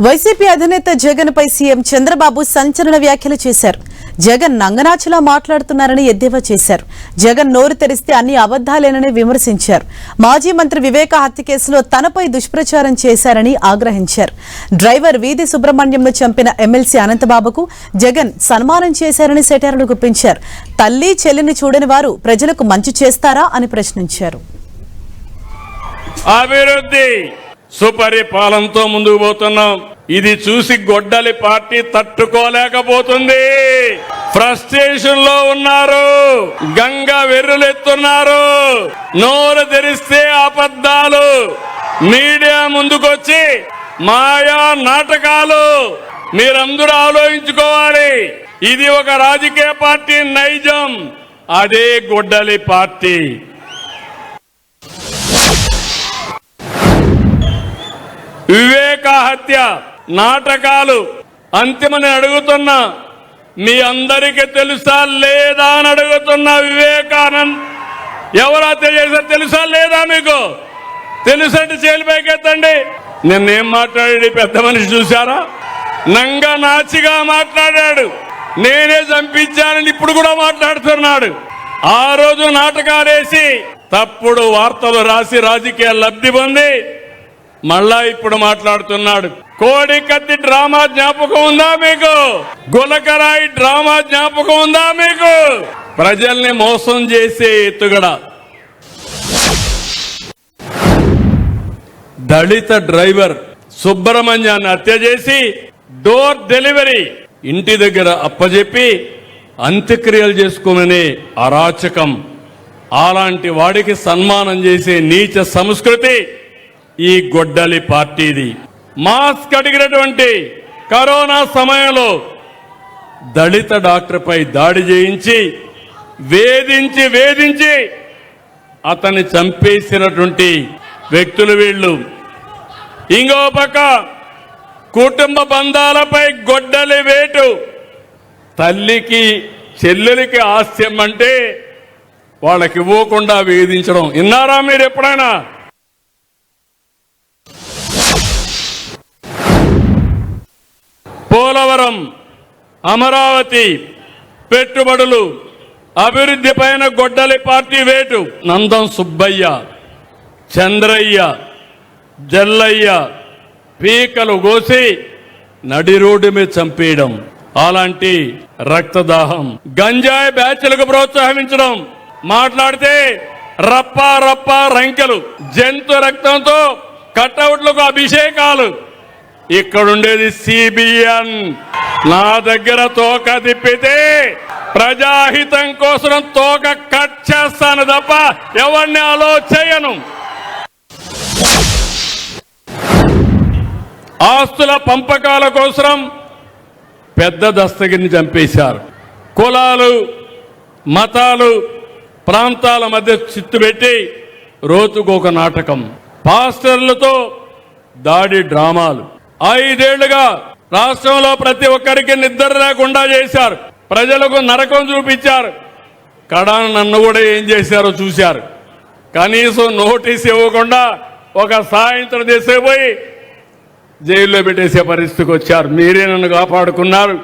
YCP అధినేత జగన్ పై CM Chandrababu సంచలన వ్యాఖ్యలు చేశారు. జగన్ నంగనాచిలా మాట్లాడుతున్నారని ఎద్దేవా చేశారు. జగన్ నోరు తెరిస్తే అన్ని అబద్దాలేనని విమర్శించారు. మాజీ మంత్రి వివేక హత్య కేసులో తనపై దుష్ప్రచారం చేశారని ఆగ్రహించారు. డ్రైవర్ వీధి సుబ్రహ్మణ్యంను చంపిన ఎమ్మెల్సీ అనంతబాబుకు జగన్ సన్మానం చేశారని సెటైర్లు గుప్పించారు. తల్లి చెల్లిని చూడని వారు ప్రజలకు మంచి చేస్తారా అని ప్రశ్నించారు. అభివృద్ధి సుపరిపాలనతో ముందుకు పోతున్నాం. ఇది చూసి గొడ్డలి పార్టీ తట్టుకోలేకపోతుంది. ఫ్రస్ట్రేషన్ లో ఉన్నారు, గంగ వెర్రులెత్తున్నారు. నోరు తెరిస్తే అబద్ధాలు, మీడియా ముందుకొచ్చి మాయా నాటకాలు. మీరందరూ ఆలోచించుకోవాలి, ఇది ఒక రాజకీయ పార్టీ నైజం, అదే గొడ్డలి పార్టీ. వివేక హత్య నాటకాలు అంతిమని అడుగుతున్నా, మీ అందరికీ తెలుసా లేదా అని అడుగుతున్నా. వివేకానంద్ ఎవరు హత్య చేశారు తెలుసా లేదా? మీకు తెలుసంటే చేలిపైకి ఎత్తండి. నిన్నేం మాట్లాడాడు పెద్ద మనిషి చూశారా? నంగనాచిగా మాట్లాడాడు. నేనే చంపించానని ఇప్పుడు కూడా మాట్లాడుతున్నాడు. ఆ రోజు నాటకాలేసి తప్పుడు వార్తలు రాసి రాజకీయ లబ్ధి పొంది మళ్ళా ఇప్పుడు మాట్లాడుతున్నాడు. కోడి కత్తి డ్రామా జ్ఞాపకం ఉందా మీకు? గులకరాయి డ్రామా జ్ఞాపకం ఉందా మీకు? ప్రజల్ని మోసం చేసే ఎత్తుగడ. దళిత డ్రైవర్ సుబ్రహ్మణ్యాన్ని హత్య చేసి డోర్ డెలివరీ ఇంటి దగ్గర అప్పజెప్పి అంత్యక్రియలు చేసుకోమనే అరాచకం. అలాంటి వాడికి సన్మానం చేసే నీచ సంస్కృతి ఈ గొడ్డలి పార్టీది. మాస్క్ అడిగినటువంటి కరోనా సమయంలో దళిత డాక్టర్పై దాడి చేయించి వేధించి అతన్ని చంపేసినటువంటి వ్యక్తులు వీళ్ళు. ఇంకో పక్క కుటుంబ బంధాలపై గొడ్డలి వేటు. తల్లికి చెల్లెలికి ఆస్తి అంటే వాళ్ళకి ఇవ్వకుండా వేధించడం విన్నారా మీరు ఎప్పుడైనా? పోలవరం, అమరావతి పెట్టుబడులు, అభివృద్ధి పైన గొడ్డలి పార్టీ వేటు. నందం సుబ్బయ్య, చంద్రయ్య, జల్లయ్య పీకలు కోసి నడి రోడ్డు మీద చంపేయడం. అలాంటి రక్తదాహం. గంజాయి బ్యాచ్లకు ప్రోత్సహించడం. మాట్లాడితే రప్ప రంకెలు, జంతు రక్తంతో కట్అవుట్లకు అభిషేకాలు. ఇక్కడుండేది సిబిఎన్. నా దగ్గర తోక తిప్పితే ప్రజాహితం కోసం తోక కట్ చేస్తాను తప్ప ఎవరిని అలో చేయను. ఆస్తుల పంపకాల కోసం పెద్ద దస్తగిరిని చంపేశారు. కులాలు, మతాలు, ప్రాంతాల మధ్య చిత్తు పెట్టి రోజుకొక నాటకం. పాస్టర్లతో దాడి డ్రామాలు. 5 ఏళ్లుగా రాష్ట్రంలో ప్రతి ఒక్కరికి నిద్ర లేకుండా చేశారు. ప్రజలకు నరకం చూపించారు. కడాన నన్ను కూడా ఏం చేశారో చూశారు. కనీసం నోటీస్ ఇవ్వకుండా ఒక సాయంత్రం చేసేపోయి జైల్లో పెట్టేసే పరిస్థితికి వచ్చారు. మీరే నన్ను కాపాడుకున్నారు.